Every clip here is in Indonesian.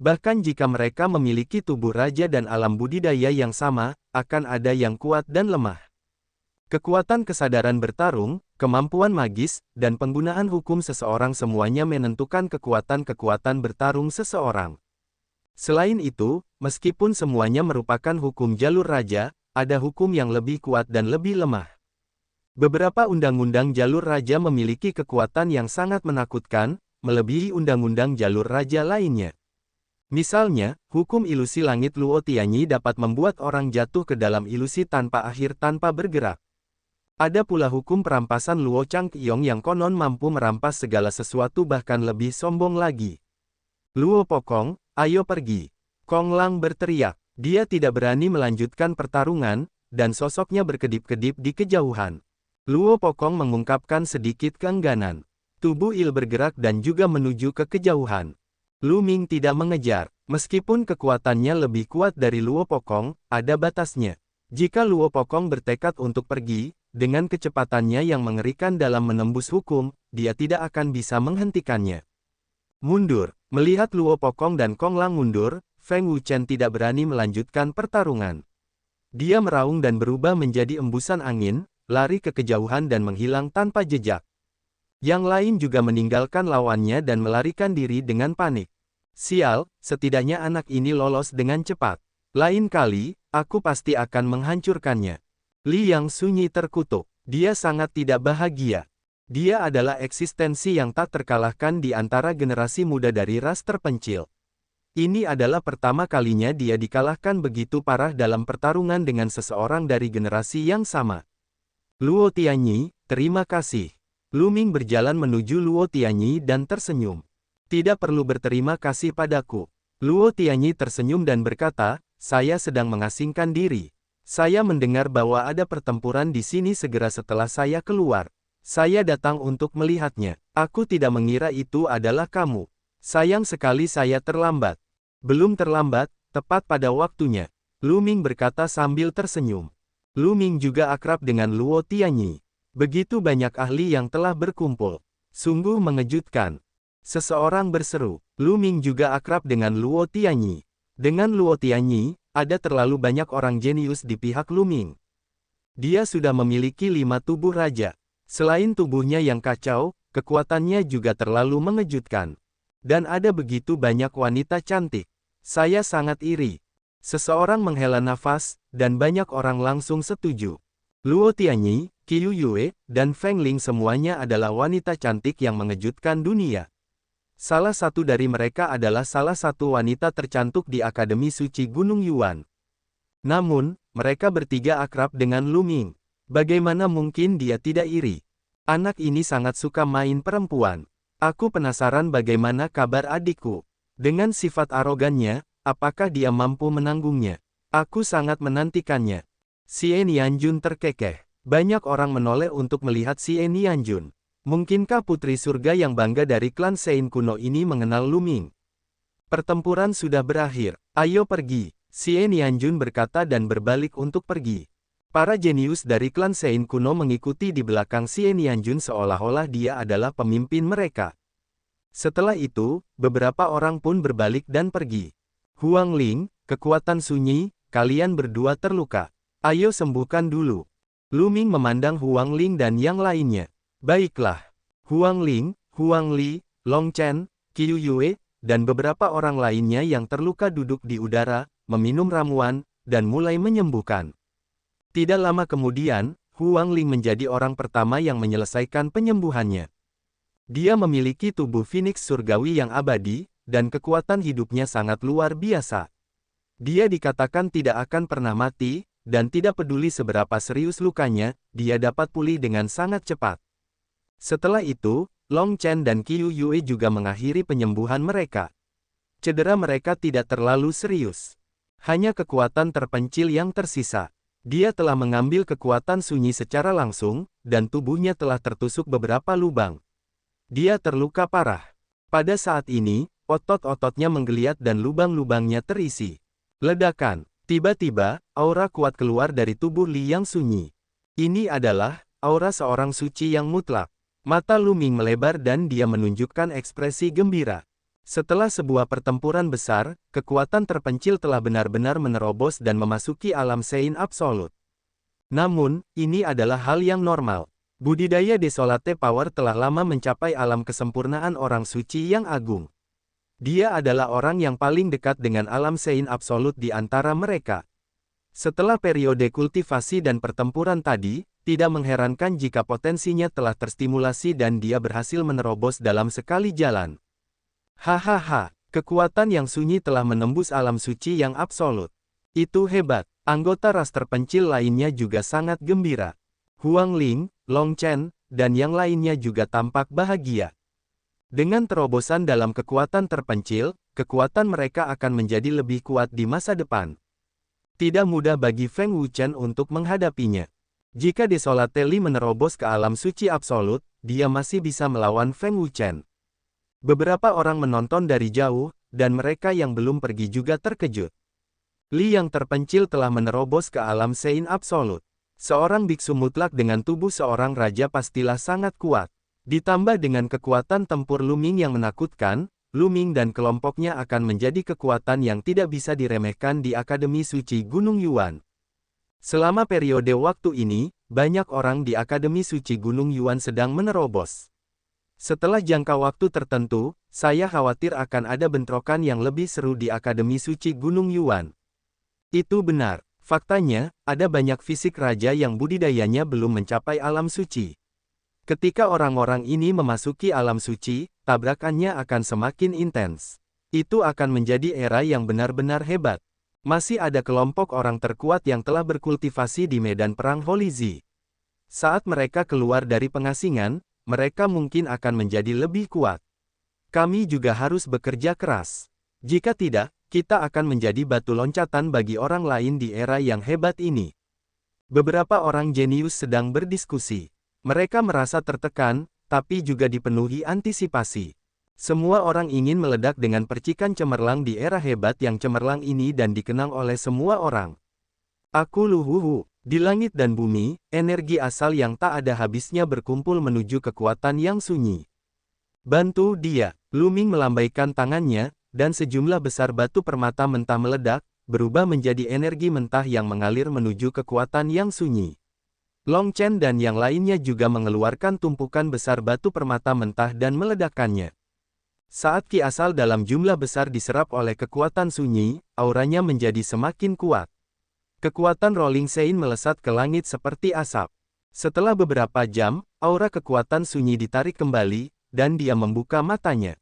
Bahkan jika mereka memiliki tubuh raja dan alam budidaya yang sama, akan ada yang kuat dan lemah. Kekuatan kesadaran bertarung, kemampuan magis, dan penggunaan hukum seseorang semuanya menentukan kekuatan-kekuatan bertarung seseorang. Selain itu, meskipun semuanya merupakan hukum jalur raja, ada hukum yang lebih kuat dan lebih lemah. Beberapa undang-undang jalur raja memiliki kekuatan yang sangat menakutkan, melebihi undang-undang jalur raja lainnya. Misalnya, hukum ilusi langit Luo Tianyi dapat membuat orang jatuh ke dalam ilusi tanpa akhir tanpa bergerak. Ada pula hukum perampasan Luo Changqiong yang konon mampu merampas segala sesuatu bahkan lebih sombong lagi. Luo Pokong, ayo pergi. Kong Lang berteriak. Dia tidak berani melanjutkan pertarungan, dan sosoknya berkedip-kedip di kejauhan. Luo Pokong mengungkapkan sedikit keengganan. Tubuh Il bergerak dan juga menuju ke kejauhan. Lu Ming tidak mengejar. Meskipun kekuatannya lebih kuat dari Luo Pokong, ada batasnya. Jika Luo Pokong bertekad untuk pergi, dengan kecepatannya yang mengerikan dalam menembus hukum, dia tidak akan bisa menghentikannya. Mundur. Melihat Luo Pokong dan Kong Lang mundur, Feng Wuchen tidak berani melanjutkan pertarungan. Dia meraung dan berubah menjadi embusan angin, lari ke kejauhan dan menghilang tanpa jejak. Yang lain juga meninggalkan lawannya dan melarikan diri dengan panik. Sial, setidaknya anak ini lolos dengan cepat. Lain kali, aku pasti akan menghancurkannya. Li Yang Sunyi terkutuk. Dia sangat tidak bahagia. Dia adalah eksistensi yang tak terkalahkan di antara generasi muda dari ras terpencil. Ini adalah pertama kalinya dia dikalahkan begitu parah dalam pertarungan dengan seseorang dari generasi yang sama. Luo Tianyi, terima kasih. Lu Ming berjalan menuju Luo Tianyi dan tersenyum. Tidak perlu berterima kasih padaku. Luo Tianyi tersenyum dan berkata, saya sedang mengasingkan diri. Saya mendengar bahwa ada pertempuran di sini segera setelah saya keluar. Saya datang untuk melihatnya. Aku tidak mengira itu adalah kamu. Sayang sekali saya terlambat. Belum terlambat, tepat pada waktunya. Lu Ming berkata sambil tersenyum. Lu Ming juga akrab dengan Luo Tianyi. Begitu banyak ahli yang telah berkumpul. Sungguh mengejutkan. Seseorang berseru. Lu Ming juga akrab dengan Luo Tianyi. Dengan Luo Tianyi, ada terlalu banyak orang jenius di pihak Lu Ming. Dia sudah memiliki 5 tubuh raja. Selain tubuhnya yang kacau, kekuatannya juga terlalu mengejutkan. Dan ada begitu banyak wanita cantik. Saya sangat iri. Seseorang menghela nafas, dan banyak orang langsung setuju. Luo Tianyi, Qiu Yue, dan Feng Ling semuanya adalah wanita cantik yang mengejutkan dunia. Salah satu dari mereka adalah salah satu wanita tercantik di Akademi Suci Gunung Yuan. Namun, mereka bertiga akrab dengan Lu Ming. Bagaimana mungkin dia tidak iri? Anak ini sangat suka main perempuan. Aku penasaran bagaimana kabar adikku. Dengan sifat arogannya, apakah dia mampu menanggungnya? Aku sangat menantikannya. Xie Nianjun terkekeh. Banyak orang menoleh untuk melihat Xie Nianjun. Mungkinkah putri surga yang bangga dari klan Sein kuno ini mengenal Lu Ming? Pertempuran sudah berakhir. Ayo pergi. Xie Nianjun berkata dan berbalik untuk pergi. Para jenius dari klan Sein kuno mengikuti di belakang Xie Nianjun seolah-olah dia adalah pemimpin mereka. Setelah itu, beberapa orang pun berbalik dan pergi. Huang Ling, kekuatan sunyi, kalian berdua terluka. Ayo sembuhkan dulu. Lu Ming memandang Huang Ling dan yang lainnya. Baiklah. Huang Ling, Huang Li, Long Chen, Qiu Yue, dan beberapa orang lainnya yang terluka duduk di udara, meminum ramuan, dan mulai menyembuhkan. Tidak lama kemudian, Huang Ling menjadi orang pertama yang menyelesaikan penyembuhannya. Dia memiliki tubuh Phoenix surgawi yang abadi, dan kekuatan hidupnya sangat luar biasa. Dia dikatakan tidak akan pernah mati, dan tidak peduli seberapa serius lukanya, dia dapat pulih dengan sangat cepat. Setelah itu, Long Chen dan Qiu Yue juga mengakhiri penyembuhan mereka. Cedera mereka tidak terlalu serius. Hanya kekuatan terpencil yang tersisa. Dia telah mengambil kekuatan sunyi secara langsung, dan tubuhnya telah tertusuk beberapa lubang. Dia terluka parah. Pada saat ini, otot-ototnya menggeliat dan lubang-lubangnya terisi. Ledakan. Tiba-tiba, aura kuat keluar dari tubuh Li Yang Sunyi. Ini adalah aura seorang suci yang mutlak. Mata Lu Ming melebar dan dia menunjukkan ekspresi gembira. Setelah sebuah pertempuran besar, kekuatan terpencil telah benar-benar menerobos dan memasuki alam Sein absolut. Namun, ini adalah hal yang normal. Budidaya Desolate Power telah lama mencapai alam kesempurnaan orang suci yang agung. Dia adalah orang yang paling dekat dengan alam Sein absolut di antara mereka. Setelah periode kultivasi dan pertempuran tadi, tidak mengherankan jika potensinya telah terstimulasi dan dia berhasil menerobos dalam sekali jalan. Hahaha, kekuatan yang sunyi telah menembus alam suci yang absolut. Itu hebat. Anggota ras terpencil lainnya juga sangat gembira. Huang Ling, Long Chen, dan yang lainnya juga tampak bahagia. Dengan terobosan dalam kekuatan terpencil, kekuatan mereka akan menjadi lebih kuat di masa depan. Tidak mudah bagi Feng Wuchen untuk menghadapinya. Jika Desolate Li menerobos ke alam suci absolut, dia masih bisa melawan Feng Wuchen. Beberapa orang menonton dari jauh, dan mereka yang belum pergi juga terkejut. Li yang terpencil telah menerobos ke alam Sein absolut. Seorang biksu mutlak dengan tubuh seorang raja pastilah sangat kuat. Ditambah dengan kekuatan tempur Lu Ming yang menakutkan, Lu Ming dan kelompoknya akan menjadi kekuatan yang tidak bisa diremehkan di Akademi Suci Gunung Yuan. Selama periode waktu ini, banyak orang di Akademi Suci Gunung Yuan sedang menerobos. Setelah jangka waktu tertentu, saya khawatir akan ada bentrokan yang lebih seru di Akademi Suci Gunung Yuan. Itu benar. Faktanya, ada banyak fisik raja yang budidayanya belum mencapai alam suci. Ketika orang-orang ini memasuki alam suci, tabrakannya akan semakin intens. Itu akan menjadi era yang benar-benar hebat. Masih ada kelompok orang terkuat yang telah berkultivasi di medan perang Holizi. Saat mereka keluar dari pengasingan, mereka mungkin akan menjadi lebih kuat. Kami juga harus bekerja keras. Jika tidak, kita akan menjadi batu loncatan bagi orang lain di era yang hebat ini. Beberapa orang jenius sedang berdiskusi. Mereka merasa tertekan, tapi juga dipenuhi antisipasi. Semua orang ingin meledak dengan percikan cemerlang di era hebat yang cemerlang ini dan dikenang oleh semua orang. Aku luhuhu. Di langit dan bumi, energi asal yang tak ada habisnya berkumpul menuju kekuatan yang sunyi. Bantu dia. Lu Ming melambaikan tangannya, dan sejumlah besar batu permata mentah meledak, berubah menjadi energi mentah yang mengalir menuju kekuatan yang sunyi. Long Chen dan yang lainnya juga mengeluarkan tumpukan besar batu permata mentah dan meledakkannya. Saat ki asal dalam jumlah besar diserap oleh kekuatan sunyi, auranya menjadi semakin kuat. Kekuatan Rolling Sein melesat ke langit seperti asap. Setelah beberapa jam, aura kekuatan sunyi ditarik kembali, dan dia membuka matanya.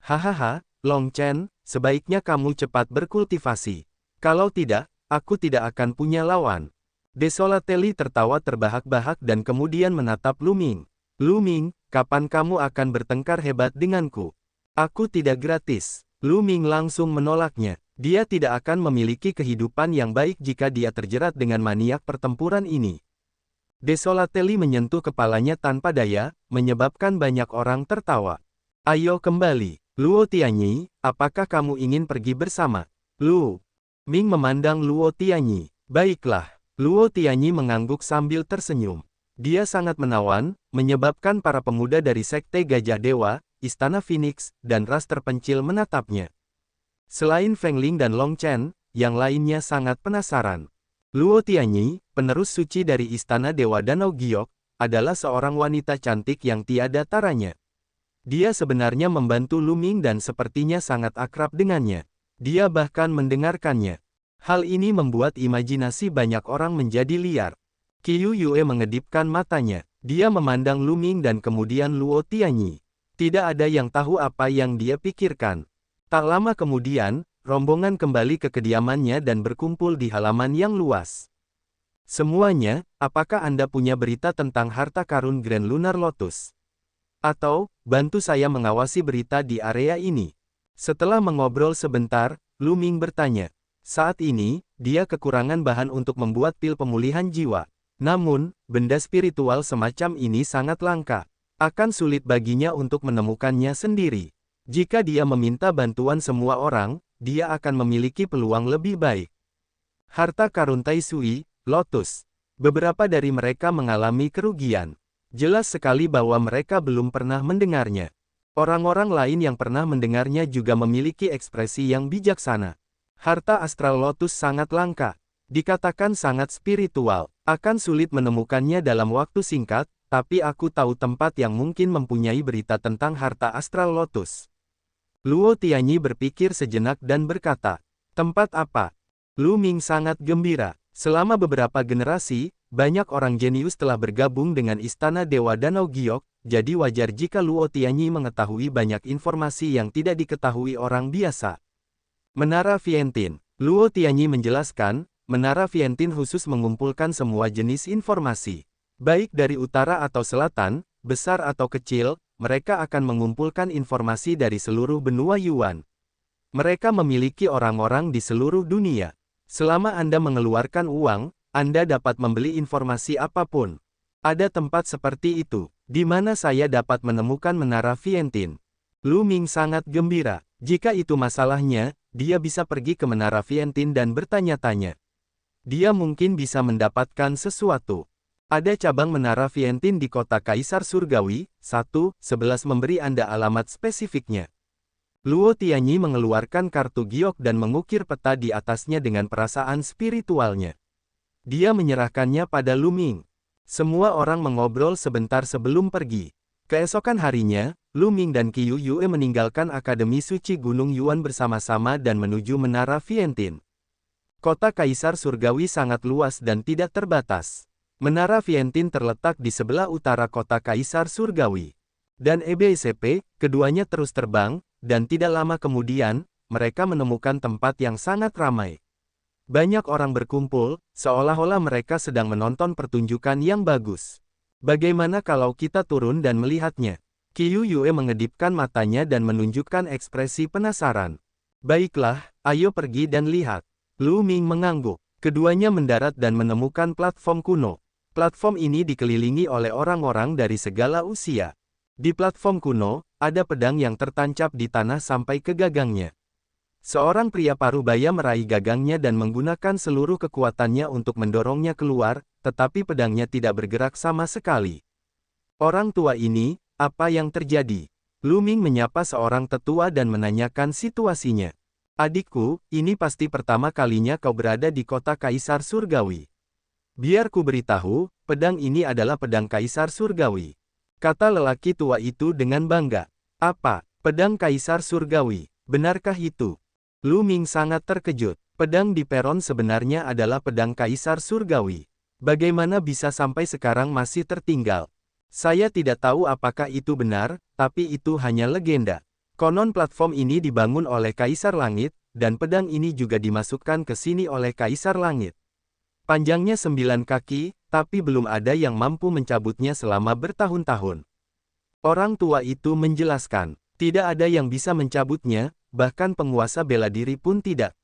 Hahaha, Long Chen, sebaiknya kamu cepat berkultivasi. Kalau tidak, aku tidak akan punya lawan. Desolate Li tertawa terbahak-bahak dan kemudian menatap Lu Ming. Lu Ming, kapan kamu akan bertengkar hebat denganku? Aku tidak gratis. Lu Ming langsung menolaknya. Dia tidak akan memiliki kehidupan yang baik jika dia terjerat dengan maniak pertempuran ini. Desolate Li menyentuh kepalanya tanpa daya, menyebabkan banyak orang tertawa. Ayo kembali. Luo Tianyi, apakah kamu ingin pergi bersama? Lu Ming memandang Luo Tianyi. Baiklah. Luo Tianyi mengangguk sambil tersenyum. Dia sangat menawan, menyebabkan para pemuda dari Sekte Gajah Dewa, Istana Phoenix, dan ras terpencil menatapnya. Selain Feng Ling dan Long Chen, yang lainnya sangat penasaran. Luo Tianyi, penerus suci dari Istana Dewa Danau Giok, adalah seorang wanita cantik yang tiada taranya. Dia sebenarnya membantu Lu Ming dan sepertinya sangat akrab dengannya. Dia bahkan mendengarkannya. Hal ini membuat imajinasi banyak orang menjadi liar. Qiu Yue mengedipkan matanya. Dia memandang Lu Ming dan kemudian Luo Tianyi. Tidak ada yang tahu apa yang dia pikirkan. Tak lama kemudian, rombongan kembali ke kediamannya dan berkumpul di halaman yang luas. Semuanya, apakah Anda punya berita tentang harta karun Grand Lunar Lotus? Atau, bantu saya mengawasi berita di area ini. Setelah mengobrol sebentar, Lu Ming bertanya. Saat ini, dia kekurangan bahan untuk membuat pil pemulihan jiwa. Namun, benda spiritual semacam ini sangat langka. Akan sulit baginya untuk menemukannya sendiri. Jika dia meminta bantuan semua orang, dia akan memiliki peluang lebih baik. Harta karun Tai Sui, Lotus. Beberapa dari mereka mengalami kerugian. Jelas sekali bahwa mereka belum pernah mendengarnya. Orang-orang lain yang pernah mendengarnya juga memiliki ekspresi yang bijaksana. Harta astral lotus sangat langka. Dikatakan sangat spiritual. Akan sulit menemukannya dalam waktu singkat, tapi aku tahu tempat yang mungkin mempunyai berita tentang harta astral lotus. Luo Tianyi berpikir sejenak dan berkata, tempat apa? Lu Ming sangat gembira. Selama beberapa generasi, banyak orang jenius telah bergabung dengan Istana Dewa Danau Giok, jadi wajar jika Luo Tianyi mengetahui banyak informasi yang tidak diketahui orang biasa. Menara Vientin. Luo Tianyi menjelaskan, Menara Vientin khusus mengumpulkan semua jenis informasi. Baik dari utara atau selatan, besar atau kecil, mereka akan mengumpulkan informasi dari seluruh benua Yuan. Mereka memiliki orang-orang di seluruh dunia. Selama Anda mengeluarkan uang, Anda dapat membeli informasi apapun. Ada tempat seperti itu, di mana saya dapat menemukan Menara Vientin. Lu Ming sangat gembira. Jika itu masalahnya, dia bisa pergi ke Menara Vientin dan bertanya-tanya. Dia mungkin bisa mendapatkan sesuatu. Ada cabang Menara Vientin di kota Kaisar Surgawi, 11 memberi Anda alamat spesifiknya. Luo Tianyi mengeluarkan kartu giok dan mengukir peta di atasnya dengan perasaan spiritualnya. Dia menyerahkannya pada Lu Ming. Semua orang mengobrol sebentar sebelum pergi. Keesokan harinya, Lu Ming dan Qiu Yue meninggalkan Akademi Suci Gunung Yuan bersama-sama dan menuju Menara Vientin. Kota Kaisar Surgawi sangat luas dan tidak terbatas. Menara Vientin terletak di sebelah utara kota Kaisar Surgawi. Dan EBCP, keduanya terus terbang, dan tidak lama kemudian, mereka menemukan tempat yang sangat ramai. Banyak orang berkumpul, seolah-olah mereka sedang menonton pertunjukan yang bagus. Bagaimana kalau kita turun dan melihatnya? Qiu Yue mengedipkan matanya dan menunjukkan ekspresi penasaran. Baiklah, ayo pergi dan lihat. Lu Ming mengangguk. Keduanya mendarat dan menemukan platform kuno. Platform ini dikelilingi oleh orang-orang dari segala usia. Di platform kuno, ada pedang yang tertancap di tanah sampai ke gagangnya. Seorang pria parubaya meraih gagangnya dan menggunakan seluruh kekuatannya untuk mendorongnya keluar, tetapi pedangnya tidak bergerak sama sekali. Orang tua ini, apa yang terjadi? Lu Ming menyapa seorang tetua dan menanyakan situasinya. Adikku, ini pasti pertama kalinya kau berada di kota Kaisar Surgawi. Biar ku beritahu, pedang ini adalah pedang Kaisar Surgawi. Kata lelaki tua itu dengan bangga. Apa? Pedang Kaisar Surgawi? Benarkah itu? Lu Ming sangat terkejut. Pedang di peron sebenarnya adalah pedang Kaisar Surgawi. Bagaimana bisa sampai sekarang masih tertinggal? Saya tidak tahu apakah itu benar, tapi itu hanya legenda. Konon platform ini dibangun oleh Kaisar Langit, dan pedang ini juga dimasukkan ke sini oleh Kaisar Langit. Panjangnya 9 kaki, tapi belum ada yang mampu mencabutnya selama bertahun-tahun. Orang tua itu menjelaskan, tidak ada yang bisa mencabutnya, bahkan penguasa bela diri pun tidak.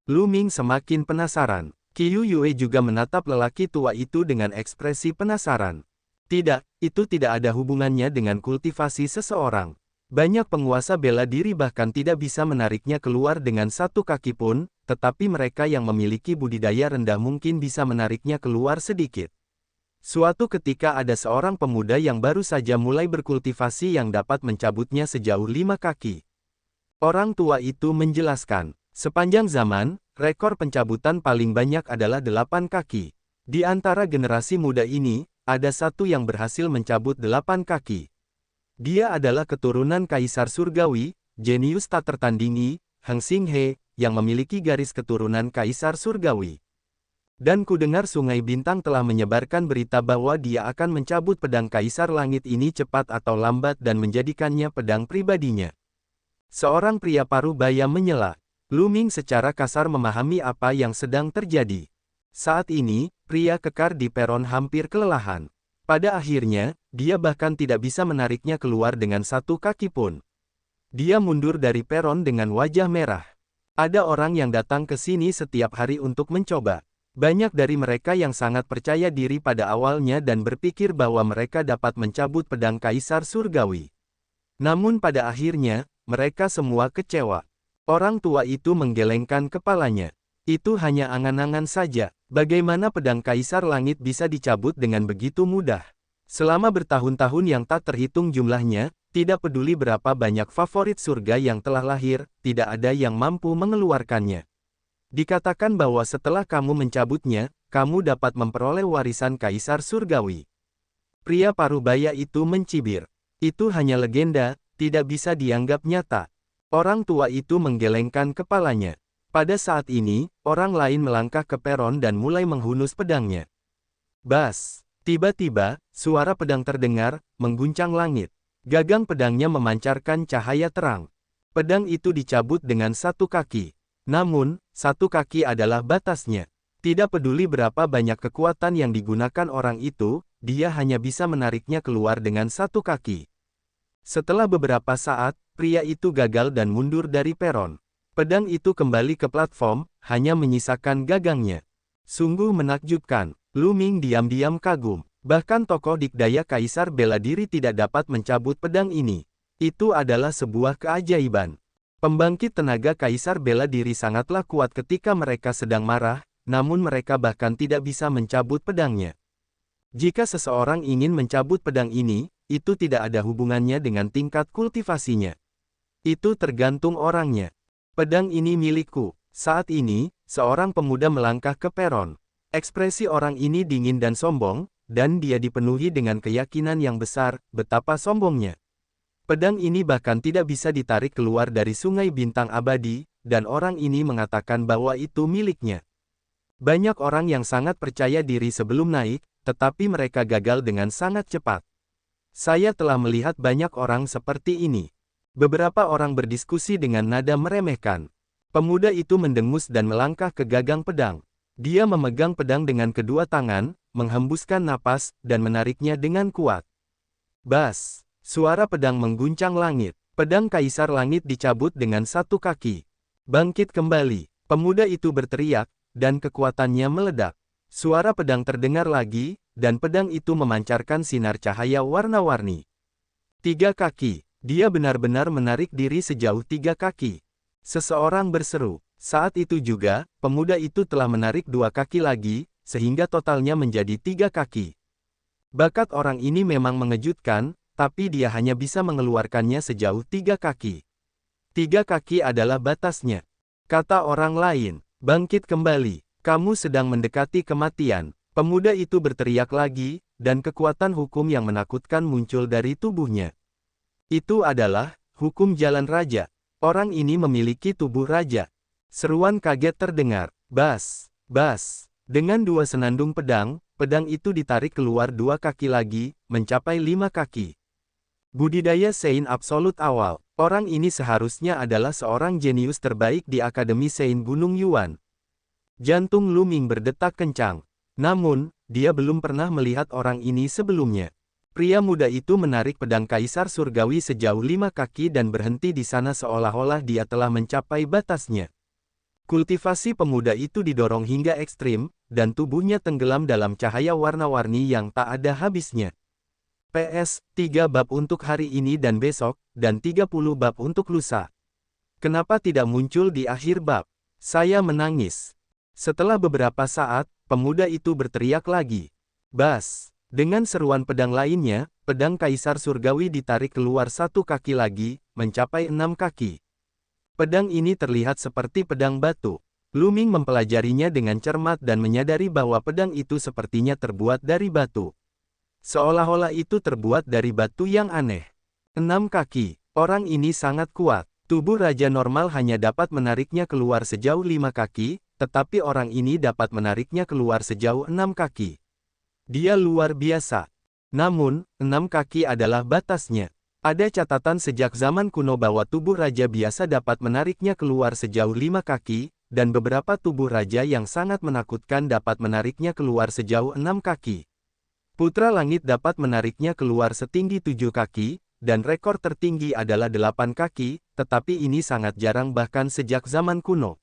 Lu Ming semakin penasaran. Qiu Yue juga menatap lelaki tua itu dengan ekspresi penasaran. Tidak, itu tidak ada hubungannya dengan kultivasi seseorang. Banyak penguasa bela diri bahkan tidak bisa menariknya keluar dengan satu kaki pun, tetapi mereka yang memiliki budidaya rendah mungkin bisa menariknya keluar sedikit. Suatu ketika ada seorang pemuda yang baru saja mulai berkultivasi yang dapat mencabutnya sejauh 5 kaki. Orang tua itu menjelaskan, sepanjang zaman, rekor pencabutan paling banyak adalah 8 kaki. Di antara generasi muda ini, ada satu yang berhasil mencabut 8 kaki. Dia adalah keturunan Kaisar Surgawi, jenius tak tertandingi, Heng Xinghe, yang memiliki garis keturunan Kaisar Surgawi. Dan ku dengar Sungai Bintang telah menyebarkan berita bahwa dia akan mencabut pedang Kaisar Langit ini cepat atau lambat dan menjadikannya pedang pribadinya. Seorang pria parubaya menyela. Lu Ming secara kasar memahami apa yang sedang terjadi. Saat ini, pria kekar di peron hampir kelelahan. Pada akhirnya, dia bahkan tidak bisa menariknya keluar dengan satu kaki pun. Dia mundur dari peron dengan wajah merah. Ada orang yang datang ke sini setiap hari untuk mencoba. Banyak dari mereka yang sangat percaya diri pada awalnya dan berpikir bahwa mereka dapat mencabut pedang Kaisar Surgawi. Namun pada akhirnya, mereka semua kecewa. Orang tua itu menggelengkan kepalanya. Itu hanya angan-angan saja. Bagaimana pedang Kaisar Langit bisa dicabut dengan begitu mudah? Selama bertahun-tahun yang tak terhitung jumlahnya, Tidak peduli berapa banyak favorit surga yang telah lahir, tidak ada yang mampu mengeluarkannya. Dikatakan bahwa setelah kamu mencabutnya, kamu dapat memperoleh warisan Kaisar Surgawi. Pria parubaya itu mencibir. Itu hanya legenda, tidak bisa dianggap nyata. Orang tua itu menggelengkan kepalanya. Pada saat ini, orang lain melangkah ke peron dan mulai menghunus pedangnya. Bas! Tiba-tiba, suara pedang terdengar, mengguncang langit. Gagang pedangnya memancarkan cahaya terang. Pedang itu dicabut dengan satu kaki. Namun, satu kaki adalah batasnya. Tidak peduli berapa banyak kekuatan yang digunakan orang itu, dia hanya bisa menariknya keluar dengan satu kaki. Setelah beberapa saat, pria itu gagal dan mundur dari peron. Pedang itu kembali ke platform, hanya menyisakan gagangnya. Sungguh menakjubkan. Lu Ming diam-diam kagum. Bahkan tokoh dikdaya Kaisar bela diri tidak dapat mencabut pedang ini. Itu adalah sebuah keajaiban. Pembangkit tenaga Kaisar bela diri sangatlah kuat ketika mereka sedang marah, namun mereka bahkan tidak bisa mencabut pedangnya. Jika seseorang ingin mencabut pedang ini, itu tidak ada hubungannya dengan tingkat kultivasinya. Itu tergantung orangnya. Pedang ini milikku. Saat ini, seorang pemuda melangkah ke peron. Ekspresi orang ini dingin dan sombong, dan dia dipenuhi dengan keyakinan yang besar, betapa sombongnya. Pedang ini bahkan tidak bisa ditarik keluar dari sungai bintang abadi, dan orang ini mengatakan bahwa itu miliknya. Banyak orang yang sangat percaya diri sebelum naik, tetapi mereka gagal dengan sangat cepat. Saya telah melihat banyak orang seperti ini. Beberapa orang berdiskusi dengan nada meremehkan. Pemuda itu mendengus dan melangkah ke gagang pedang. Dia memegang pedang dengan kedua tangan, menghembuskan napas, dan menariknya dengan kuat. Bas! Suara pedang mengguncang langit. Pedang Kaisar Langit dicabut dengan satu kaki. Bangkit kembali. Pemuda itu berteriak, dan kekuatannya meledak. Suara pedang terdengar lagi, dan pedang itu memancarkan sinar cahaya warna-warni. 3 kaki. Dia benar-benar menarik diri sejauh 3 kaki. Seseorang berseru. Saat itu juga, pemuda itu telah menarik 2 kaki lagi, sehingga totalnya menjadi 3 kaki. Bakat orang ini memang mengejutkan, tapi dia hanya bisa mengeluarkannya sejauh 3 kaki. 3 kaki adalah batasnya. Kata orang lain, bangkit kembali, kamu sedang mendekati kematian. Pemuda itu berteriak lagi, dan kekuatan hukum yang menakutkan muncul dari tubuhnya. Itu adalah hukum jalan raja. Orang ini memiliki tubuh raja. Seruan kaget terdengar. Bas! Bas! Dengan 2 senandung pedang, pedang itu ditarik keluar 2 kaki lagi, mencapai 5 kaki. Budidaya Sein absolut awal. Orang ini seharusnya adalah seorang jenius terbaik di Akademi Sein Gunung Yuan. Jantung Lu Ming berdetak kencang. Namun, dia belum pernah melihat orang ini sebelumnya. Pria muda itu menarik pedang Kaisar Surgawi sejauh 5 kaki dan berhenti di sana seolah-olah dia telah mencapai batasnya. Kultivasi pemuda itu didorong hingga ekstrim, dan tubuhnya tenggelam dalam cahaya warna-warni yang tak ada habisnya. PS, 3 bab untuk hari ini dan besok, dan 30 bab untuk lusa. Kenapa tidak muncul di akhir bab? Saya menangis. Setelah beberapa saat, pemuda itu berteriak lagi. Bas! Dengan seruan pedang lainnya, pedang Kaisar Surgawi ditarik keluar 1 kaki lagi, mencapai 6 kaki. Pedang ini terlihat seperti pedang batu. Lu Ming mempelajarinya dengan cermat dan menyadari bahwa pedang itu sepertinya terbuat dari batu. Seolah-olah itu terbuat dari batu yang aneh. 6 kaki. Orang ini sangat kuat. Tubuh raja normal hanya dapat menariknya keluar sejauh 5 kaki, tetapi orang ini dapat menariknya keluar sejauh 6 kaki. Dia luar biasa. Namun, 6 kaki adalah batasnya. Ada catatan sejak zaman kuno bahwa tubuh raja biasa dapat menariknya keluar sejauh 5 kaki, dan beberapa tubuh raja yang sangat menakutkan dapat menariknya keluar sejauh 6 kaki. Putra Langit dapat menariknya keluar setinggi 7 kaki, dan rekor tertinggi adalah 8 kaki, tetapi ini sangat jarang bahkan sejak zaman kuno.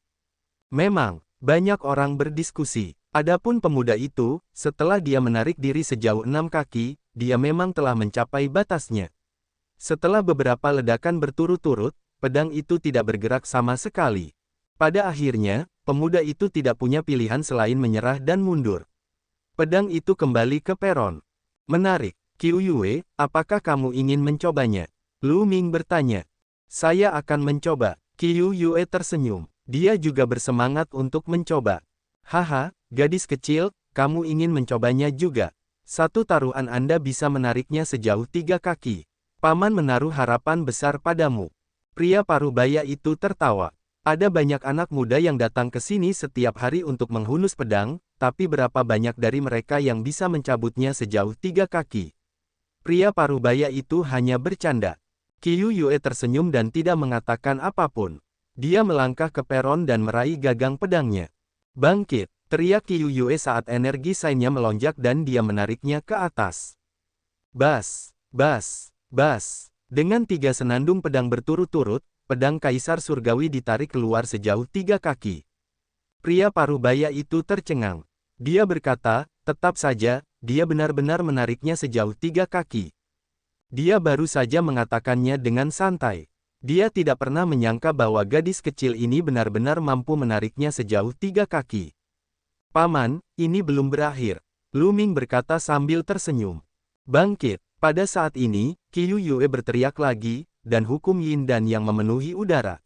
Memang, banyak orang berdiskusi. Adapun pemuda itu, setelah dia menarik diri sejauh 6 kaki, dia memang telah mencapai batasnya. Setelah beberapa ledakan berturut-turut, pedang itu tidak bergerak sama sekali. Pada akhirnya, pemuda itu tidak punya pilihan selain menyerah dan mundur. Pedang itu kembali ke peron. Menarik. Qiu Yue, apakah kamu ingin mencobanya? Lu Ming bertanya. Saya akan mencoba. Qiu Yue tersenyum. Dia juga bersemangat untuk mencoba. Haha, gadis kecil, kamu ingin mencobanya juga. Satu taruhan Anda bisa menariknya sejauh 3 kaki. Paman menaruh harapan besar padamu. Pria parubaya itu tertawa. Ada banyak anak muda yang datang ke sini setiap hari untuk menghunus pedang, tapi berapa banyak dari mereka yang bisa mencabutnya sejauh 3 kaki? Pria parubaya itu hanya bercanda. Qiu Yue tersenyum dan tidak mengatakan apapun. Dia melangkah ke peron dan meraih gagang pedangnya. Bangkit, teriak Qiu Yue saat energi sainnya melonjak dan dia menariknya ke atas. Bas, bas, bas. Dengan 3 senandung pedang berturut-turut, pedang Kaisar Surgawi ditarik keluar sejauh 3 kaki. Pria parubaya itu tercengang. Dia berkata, tetap saja, dia benar-benar menariknya sejauh 3 kaki. Dia baru saja mengatakannya dengan santai. Dia tidak pernah menyangka bahwa gadis kecil ini benar-benar mampu menariknya sejauh 3 kaki. Paman, ini belum berakhir. Lu Ming berkata sambil tersenyum. Bangkit. Pada saat ini, Qiu Yue berteriak lagi, dan hukum Yin Dan yang memenuhi udara.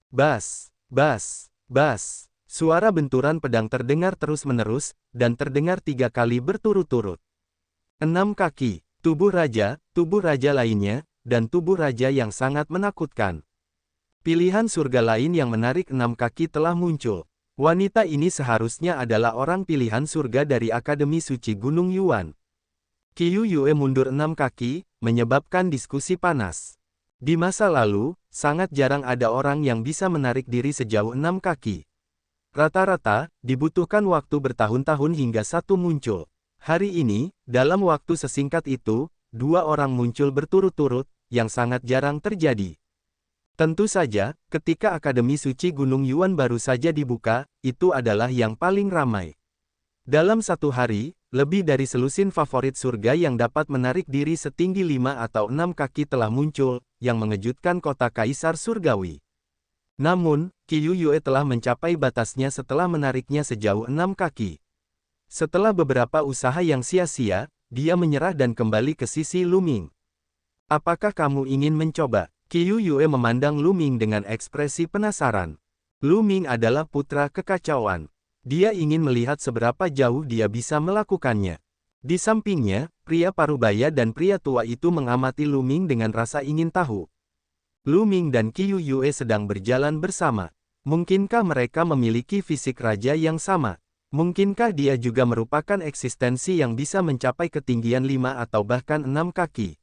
Bas, bas, bas. Suara benturan pedang terdengar terus-menerus, dan terdengar 3 kali berturut-turut. 6 kaki, tubuh raja lainnya, dan tubuh raja yang sangat menakutkan. Pilihan surga lain yang menarik 6 kaki telah muncul. Wanita ini seharusnya adalah orang pilihan surga dari Akademi Suci Gunung Yuan. Qiu Yue mundur 6 kaki, menyebabkan diskusi panas. Di masa lalu, sangat jarang ada orang yang bisa menarik diri sejauh 6 kaki. Rata-rata, dibutuhkan waktu bertahun-tahun hingga satu muncul. Hari ini, dalam waktu sesingkat itu, 2 orang muncul berturut-turut, yang sangat jarang terjadi. Tentu saja, ketika Akademi Suci Gunung Yuan baru saja dibuka, itu adalah yang paling ramai. Dalam satu hari, lebih dari selusin favorit surga yang dapat menarik diri setinggi 5 atau 6 kaki telah muncul, yang mengejutkan kota Kaisar Surgawi. Namun, Qiu Yue telah mencapai batasnya setelah menariknya sejauh 6 kaki. Setelah beberapa usaha yang sia-sia, dia menyerah dan kembali ke sisi Lu Ming. Apakah kamu ingin mencoba? Qiu Yue memandang Lu Ming dengan ekspresi penasaran. Lu Ming adalah putra kekacauan. Dia ingin melihat seberapa jauh dia bisa melakukannya. Di sampingnya, pria parubaya dan pria tua itu mengamati Lu Ming dengan rasa ingin tahu. Lu Ming dan Qiu Yue sedang berjalan bersama. Mungkinkah mereka memiliki fisik raja yang sama? Mungkinkah dia juga merupakan eksistensi yang bisa mencapai ketinggian 5 atau bahkan 6 kaki?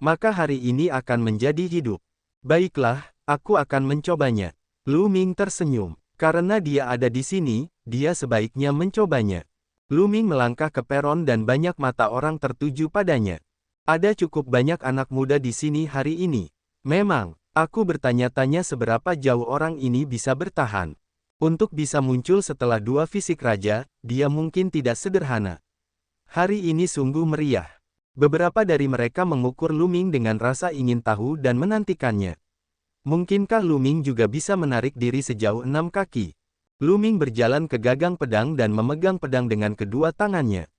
Maka hari ini akan menjadi hidup. Baiklah, aku akan mencobanya. Lu Ming tersenyum. Karena dia ada di sini, dia sebaiknya mencobanya. Lu Ming melangkah ke peron dan banyak mata orang tertuju padanya. Ada cukup banyak anak muda di sini hari ini. Memang, aku bertanya-tanya seberapa jauh orang ini bisa bertahan. Untuk bisa muncul setelah 2 fisik raja, dia mungkin tidak sederhana. Hari ini sungguh meriah. Beberapa dari mereka mengukur Lu Ming dengan rasa ingin tahu dan menantikannya. Mungkinkah Lu Ming juga bisa menarik diri sejauh 6 kaki? Lu Ming berjalan ke gagang pedang dan memegang pedang dengan kedua tangannya.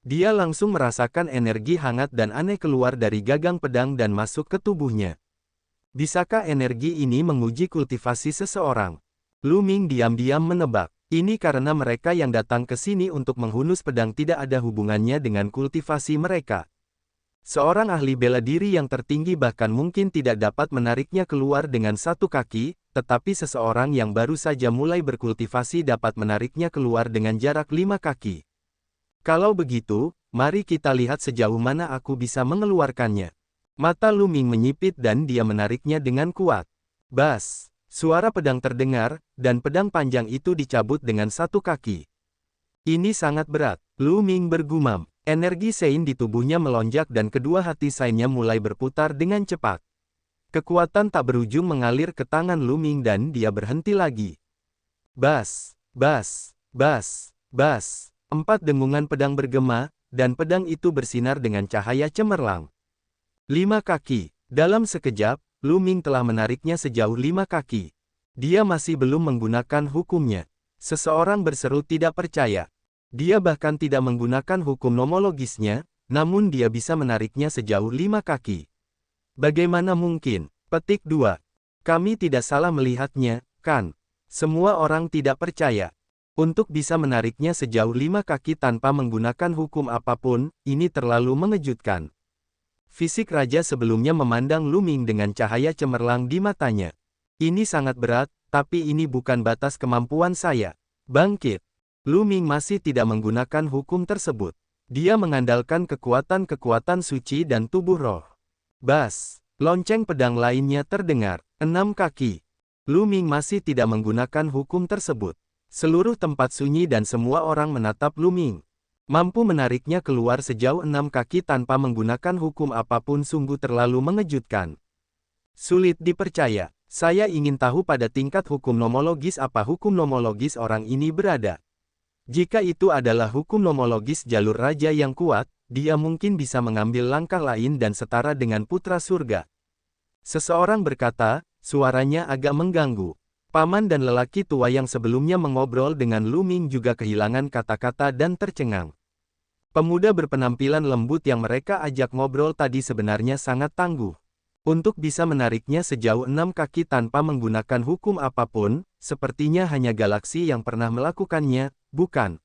Dia langsung merasakan energi hangat dan aneh keluar dari gagang pedang dan masuk ke tubuhnya. Bisakah energi ini menguji kultivasi seseorang? Lu Ming diam-diam menebak. Ini karena mereka yang datang ke sini untuk menghunus pedang tidak ada hubungannya dengan kultivasi mereka. Seorang ahli bela diri yang tertinggi bahkan mungkin tidak dapat menariknya keluar dengan 1 kaki, tetapi seseorang yang baru saja mulai berkultivasi dapat menariknya keluar dengan jarak 5 kaki. Kalau begitu, mari kita lihat sejauh mana aku bisa mengeluarkannya. Mata Lu Ming menyipit dan dia menariknya dengan kuat. Bas! Suara pedang terdengar, dan pedang panjang itu dicabut dengan 1 kaki. Ini sangat berat, Lu Ming bergumam. Energi Sein di tubuhnya melonjak dan kedua hati Sainnya mulai berputar dengan cepat. Kekuatan tak berujung mengalir ke tangan Lu Ming dan dia berhenti lagi. Bas, bas, bas, bas. 4 dengungan pedang bergema, dan pedang itu bersinar dengan cahaya cemerlang. 5 kaki. Dalam sekejap, Lu Ming telah menariknya sejauh 5 kaki. Dia masih belum menggunakan hukumnya. Seseorang berseru tidak percaya. Dia bahkan tidak menggunakan hukum nomologisnya, namun dia bisa menariknya sejauh 5 kaki. Bagaimana mungkin? Petik 2. Kami tidak salah melihatnya, kan? Semua orang tidak percaya. Untuk bisa menariknya sejauh 5 kaki tanpa menggunakan hukum apapun, ini terlalu mengejutkan. Fisik raja sebelumnya memandang Lu Ming dengan cahaya cemerlang di matanya. Ini sangat berat, tapi ini bukan batas kemampuan saya. Bangkit. Lu Ming masih tidak menggunakan hukum tersebut. Dia mengandalkan kekuatan-kekuatan suci dan tubuh roh. Bas. Lonceng pedang lainnya terdengar. 6 kaki. Lu Ming masih tidak menggunakan hukum tersebut. Seluruh tempat sunyi dan semua orang menatap Lu Ming. Mampu menariknya keluar sejauh 6 kaki tanpa menggunakan hukum apapun sungguh terlalu mengejutkan. Sulit dipercaya. Saya ingin tahu pada tingkat hukum nomologis apa hukum nomologis orang ini berada. Jika itu adalah hukum nomologis jalur raja yang kuat, dia mungkin bisa mengambil langkah lain dan setara dengan putra surga. Seseorang berkata, suaranya agak mengganggu. Paman dan lelaki tua yang sebelumnya mengobrol dengan Lu Ming juga kehilangan kata-kata dan tercengang. Pemuda berpenampilan lembut yang mereka ajak ngobrol tadi sebenarnya sangat tangguh. Untuk bisa menariknya sejauh 6 kaki tanpa menggunakan hukum apapun, sepertinya hanya galaksi yang pernah melakukannya, bukan?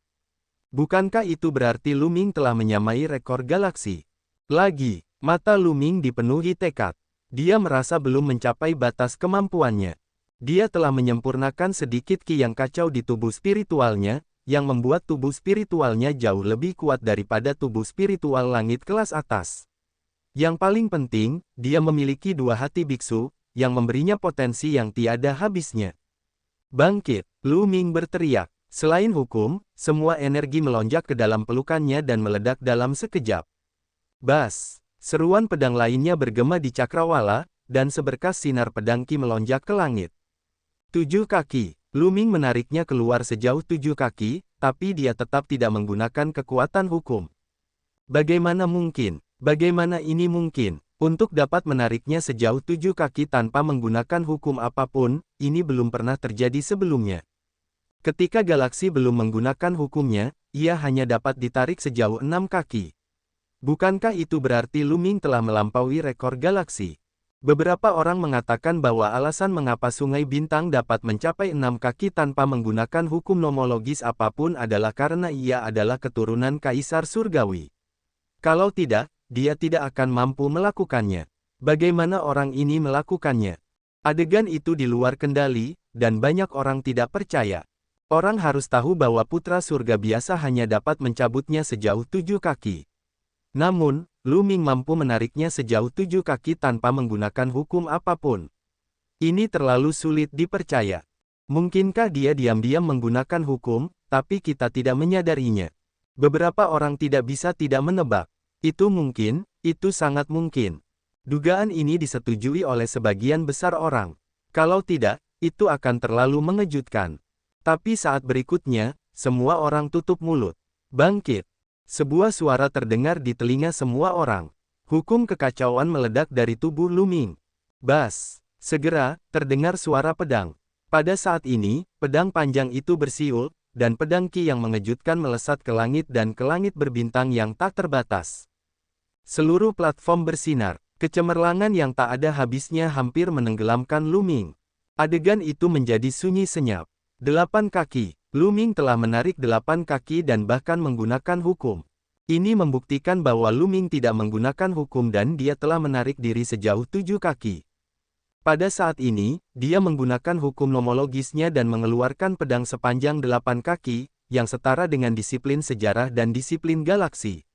Bukankah itu berarti Lu Ming telah menyamai rekor galaksi? Lagi, mata Lu Ming dipenuhi tekad. Dia merasa belum mencapai batas kemampuannya. Dia telah menyempurnakan sedikit ki yang kacau di tubuh spiritualnya, yang membuat tubuh spiritualnya jauh lebih kuat daripada tubuh spiritual langit kelas atas. Yang paling penting, dia memiliki 2 hati biksu, yang memberinya potensi yang tiada habisnya. Bangkit, Lu Ming berteriak. Selain hukum, semua energi melonjak ke dalam pelukannya dan meledak dalam sekejap. Bas! Seruan pedang lainnya bergema di cakrawala, dan seberkas sinar pedang ki melonjak ke langit. 7 kaki. Lu Ming menariknya keluar sejauh 7 kaki, tapi dia tetap tidak menggunakan kekuatan hukum. Bagaimana mungkin? Bagaimana ini mungkin? Untuk dapat menariknya sejauh 7 kaki tanpa menggunakan hukum apapun, ini belum pernah terjadi sebelumnya. Ketika galaksi belum menggunakan hukumnya, ia hanya dapat ditarik sejauh 6 kaki. Bukankah itu berarti Lu Ming telah melampaui rekor galaksi? Beberapa orang mengatakan bahwa alasan mengapa Sungai Bintang dapat mencapai 6 kaki tanpa menggunakan hukum nomologis apapun adalah karena ia adalah keturunan Kaisar Surgawi. Kalau tidak, dia tidak akan mampu melakukannya. Bagaimana orang ini melakukannya? Adegan itu di luar kendali, dan banyak orang tidak percaya. Orang harus tahu bahwa putra surga biasa hanya dapat mencabutnya sejauh 7 kaki. Namun, Lu Ming mampu menariknya sejauh 7 kaki tanpa menggunakan hukum apapun. Ini terlalu sulit dipercaya. Mungkinkah dia diam-diam menggunakan hukum, tapi kita tidak menyadarinya? Beberapa orang tidak bisa tidak menebak. Itu mungkin, itu sangat mungkin. Dugaan ini disetujui oleh sebagian besar orang. Kalau tidak, itu akan terlalu mengejutkan. Tapi saat berikutnya, semua orang tutup mulut. Bangkit. Sebuah suara terdengar di telinga semua orang. Hukum kekacauan meledak dari tubuh Lu Ming. Bas! Segera, terdengar suara pedang. Pada saat ini, pedang panjang itu bersiul, dan pedang ki yang mengejutkan melesat ke langit dan ke langit berbintang yang tak terbatas. Seluruh platform bersinar. Kecemerlangan yang tak ada habisnya hampir menenggelamkan Lu Ming. Adegan itu menjadi sunyi senyap. 8 kaki. Lu Ming telah menarik 8 kaki dan bahkan menggunakan hukum. Ini membuktikan bahwa Lu Ming tidak menggunakan hukum dan dia telah menarik diri sejauh 7 kaki. Pada saat ini, dia menggunakan hukum nomologisnya dan mengeluarkan pedang sepanjang 8 kaki, yang setara dengan disiplin sejarah dan disiplin galaksi.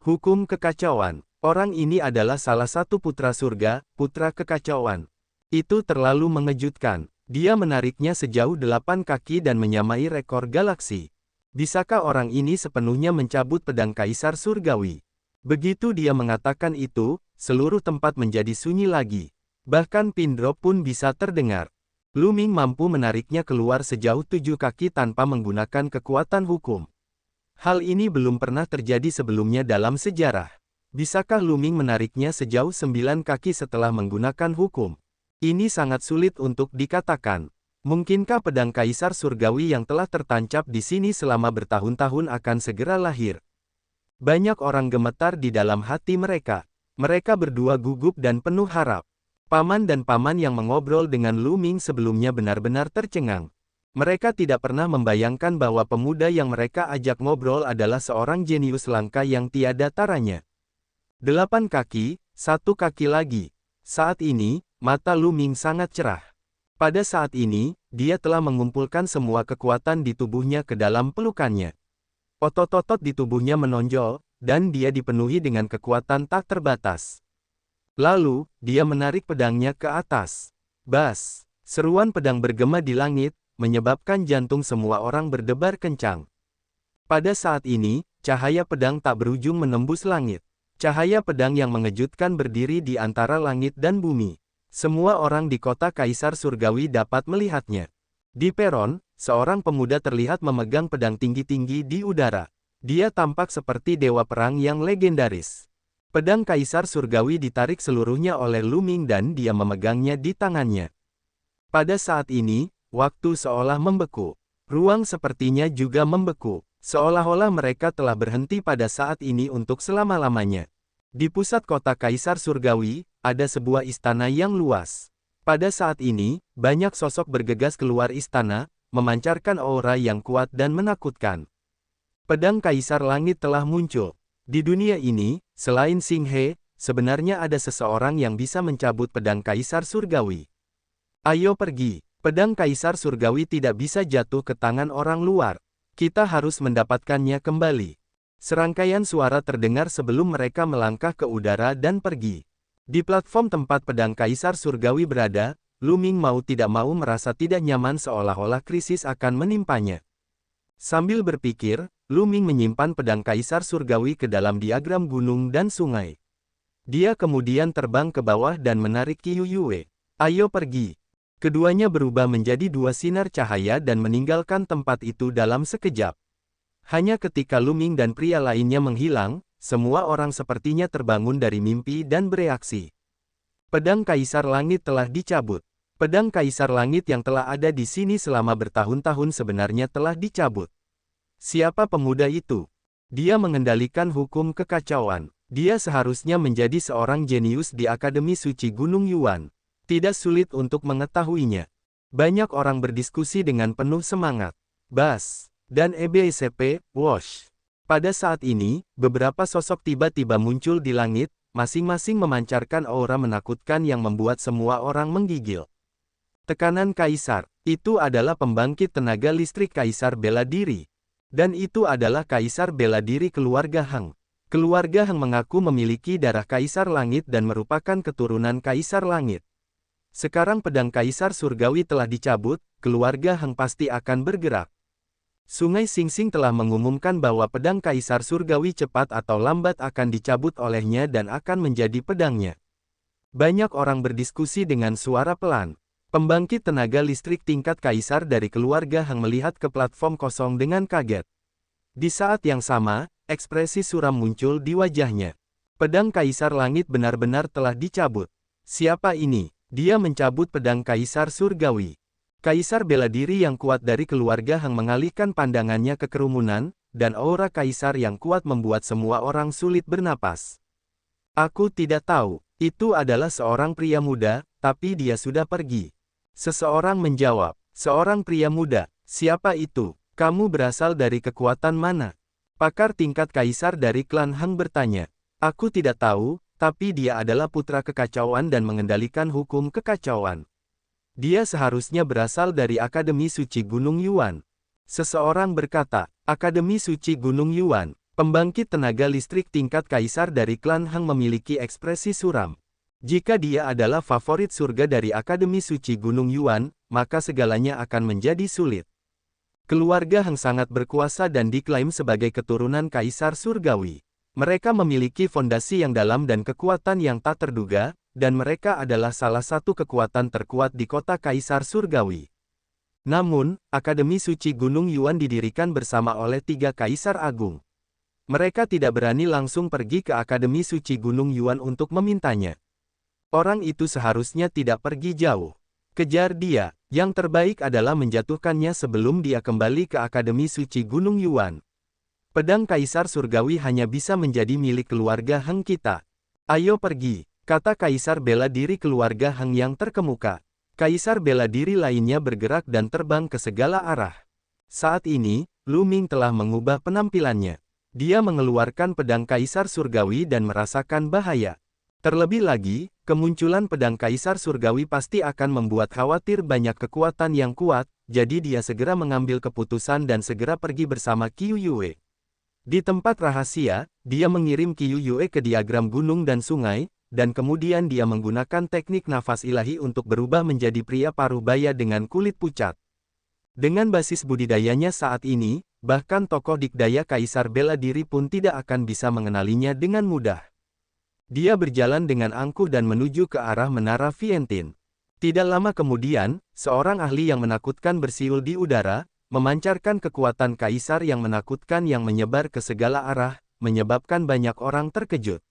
Hukum kekacauan. Orang ini adalah salah satu putra surga, putra kekacauan. Itu terlalu mengejutkan. Dia menariknya sejauh 8 kaki dan menyamai rekor galaksi. Bisakah orang ini sepenuhnya mencabut pedang Kaisar Surgawi? Begitu dia mengatakan itu, seluruh tempat menjadi sunyi lagi. Bahkan pin drop pun bisa terdengar. Lu Ming mampu menariknya keluar sejauh 7 kaki tanpa menggunakan kekuatan hukum. Hal ini belum pernah terjadi sebelumnya dalam sejarah. Bisakah Lu Ming menariknya sejauh 9 kaki setelah menggunakan hukum? Ini sangat sulit untuk dikatakan. Mungkinkah pedang Kaisar Surgawi yang telah tertancap di sini selama bertahun-tahun akan segera lahir? Banyak orang gemetar di dalam hati mereka. Mereka berdua gugup dan penuh harap. Paman dan paman yang mengobrol dengan Lu Ming sebelumnya benar-benar tercengang. Mereka tidak pernah membayangkan bahwa pemuda yang mereka ajak ngobrol adalah seorang jenius langka yang tiada taranya. 8 kaki, 1 kaki lagi. Saat ini, mata Lu Ming sangat cerah. Pada saat ini, dia telah mengumpulkan semua kekuatan di tubuhnya ke dalam pelukannya. Otot-otot di tubuhnya menonjol, dan dia dipenuhi dengan kekuatan tak terbatas. Lalu, dia menarik pedangnya ke atas. Bas! Seruan pedang bergema di langit, menyebabkan jantung semua orang berdebar kencang. Pada saat ini, cahaya pedang tak berujung menembus langit. Cahaya pedang yang mengejutkan berdiri di antara langit dan bumi. Semua orang di kota Kaisar Surgawi dapat melihatnya. Di peron, seorang pemuda terlihat memegang pedang tinggi-tinggi di udara. Dia tampak seperti dewa perang yang legendaris. Pedang Kaisar Surgawi ditarik seluruhnya oleh Lu Ming dan dia memegangnya di tangannya. Pada saat ini, waktu seolah membeku. Ruang sepertinya juga membeku. Seolah-olah mereka telah berhenti pada saat ini untuk selama-lamanya. Di pusat kota Kaisar Surgawi, ada sebuah istana yang luas. Pada saat ini, banyak sosok bergegas keluar istana, memancarkan aura yang kuat dan menakutkan. Pedang Kaisar Langit telah muncul. Di dunia ini, selain Xing He, sebenarnya ada seseorang yang bisa mencabut pedang Kaisar Surgawi. Ayo pergi. Pedang Kaisar Surgawi tidak bisa jatuh ke tangan orang luar. Kita harus mendapatkannya kembali. Serangkaian suara terdengar sebelum mereka melangkah ke udara dan pergi. Di platform tempat pedang Kaisar Surgawi berada, Lu Ming mau tidak mau merasa tidak nyaman seolah-olah krisis akan menimpanya. Sambil berpikir, Lu Ming menyimpan pedang Kaisar Surgawi ke dalam diagram gunung dan sungai. Dia kemudian terbang ke bawah dan menarik Qiu Yue. Ayo pergi. Keduanya berubah menjadi 2 sinar cahaya dan meninggalkan tempat itu dalam sekejap. Hanya ketika Lu Ming dan pria lainnya menghilang, semua orang sepertinya terbangun dari mimpi dan bereaksi. Pedang Kaisar Langit telah dicabut. Pedang Kaisar Langit yang telah ada di sini selama bertahun-tahun sebenarnya telah dicabut. Siapa pemuda itu? Dia mengendalikan hukum kekacauan. Dia seharusnya menjadi seorang jenius di Akademi Suci Gunung Yuan. Tidak sulit untuk mengetahuinya. Banyak orang berdiskusi dengan penuh semangat. Bas dan EBSP, Wash. Pada saat ini, beberapa sosok tiba-tiba muncul di langit, masing-masing memancarkan aura menakutkan yang membuat semua orang menggigil. Tekanan Kaisar, itu adalah pembangkit tenaga listrik Kaisar Bela Diri. Dan itu adalah Kaisar Bela Diri keluarga Hang. Keluarga Hang mengaku memiliki darah Kaisar Langit dan merupakan keturunan Kaisar Langit. Sekarang pedang Kaisar Surgawi telah dicabut, keluarga Hang pasti akan bergerak. Sungai Singsing telah mengumumkan bahwa pedang Kaisar Surgawi cepat atau lambat akan dicabut olehnya dan akan menjadi pedangnya. Banyak orang berdiskusi dengan suara pelan. Pembangkit tenaga listrik tingkat Kaisar dari keluarga Hang melihat ke platform kosong dengan kaget. Di saat yang sama, ekspresi suram muncul di wajahnya. Pedang Kaisar Langit benar-benar telah dicabut. Siapa ini? Dia mencabut pedang Kaisar Surgawi. Kaisar Bela Diri yang kuat dari keluarga Hang mengalihkan pandangannya ke kerumunan, dan aura Kaisar yang kuat membuat semua orang sulit bernapas. Aku tidak tahu, itu adalah seorang pria muda, tapi dia sudah pergi. Seseorang menjawab, seorang pria muda, siapa itu? Kamu berasal dari kekuatan mana? Pakar tingkat Kaisar dari klan Hang bertanya. Aku tidak tahu, tapi dia adalah putra kekacauan dan mengendalikan hukum kekacauan. Dia seharusnya berasal dari Akademi Suci Gunung Yuan. Seseorang berkata, Akademi Suci Gunung Yuan, pembangkit tenaga listrik tingkat Kaisar dari klan Hang memiliki ekspresi suram. Jika dia adalah favorit surga dari Akademi Suci Gunung Yuan, maka segalanya akan menjadi sulit. Keluarga Hang sangat berkuasa dan diklaim sebagai keturunan Kaisar Surgawi. Mereka memiliki fondasi yang dalam dan kekuatan yang tak terduga, dan mereka adalah salah satu kekuatan terkuat di kota Kaisar Surgawi. Namun, Akademi Suci Gunung Yuan didirikan bersama oleh 3 Kaisar Agung. Mereka tidak berani langsung pergi ke Akademi Suci Gunung Yuan untuk memintanya. Orang itu seharusnya tidak pergi jauh. Kejar dia, yang terbaik adalah menjatuhkannya sebelum dia kembali ke Akademi Suci Gunung Yuan. Pedang Kaisar Surgawi hanya bisa menjadi milik keluarga Hang kita. Ayo pergi, kata Kaisar bela diri keluarga Heng yang terkemuka. Kaisar bela diri lainnya bergerak dan terbang ke segala arah. Saat ini, Lu Ming telah mengubah penampilannya. Dia mengeluarkan pedang Kaisar Surgawi dan merasakan bahaya. Terlebih lagi, kemunculan pedang Kaisar Surgawi pasti akan membuat khawatir banyak kekuatan yang kuat, jadi dia segera mengambil keputusan dan segera pergi bersama Qiu Yue. Di tempat rahasia, dia mengirim Qiu Yue ke diagram gunung dan sungai, dan kemudian dia menggunakan teknik nafas ilahi untuk berubah menjadi pria paruh baya dengan kulit pucat. Dengan basis budidayanya saat ini, bahkan tokoh dikdaya Kaisar bela diri pun tidak akan bisa mengenalinya dengan mudah. Dia berjalan dengan angkuh dan menuju ke arah Menara Vientin. Tidak lama kemudian, seorang ahli yang menakutkan bersiul di udara, memancarkan kekuatan kaisar yang menakutkan yang menyebar ke segala arah, menyebabkan banyak orang terkejut.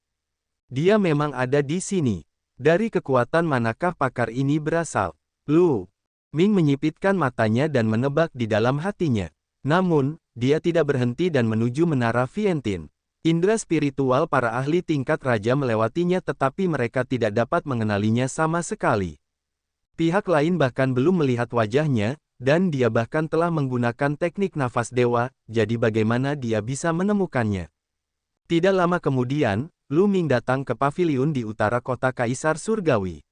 Dia memang ada di sini. Dari kekuatan manakah pakar ini berasal? Lu Ming menyipitkan matanya dan menebak di dalam hatinya. Namun, dia tidak berhenti dan menuju Menara Vientin. Indra spiritual para ahli tingkat raja melewatinya tetapi mereka tidak dapat mengenalinya sama sekali. Pihak lain bahkan belum melihat wajahnya, dan dia bahkan telah menggunakan teknik nafas dewa, jadi bagaimana dia bisa menemukannya? Tidak lama kemudian, Lu Ming datang ke paviliun di utara kota Kaisar Surgawi.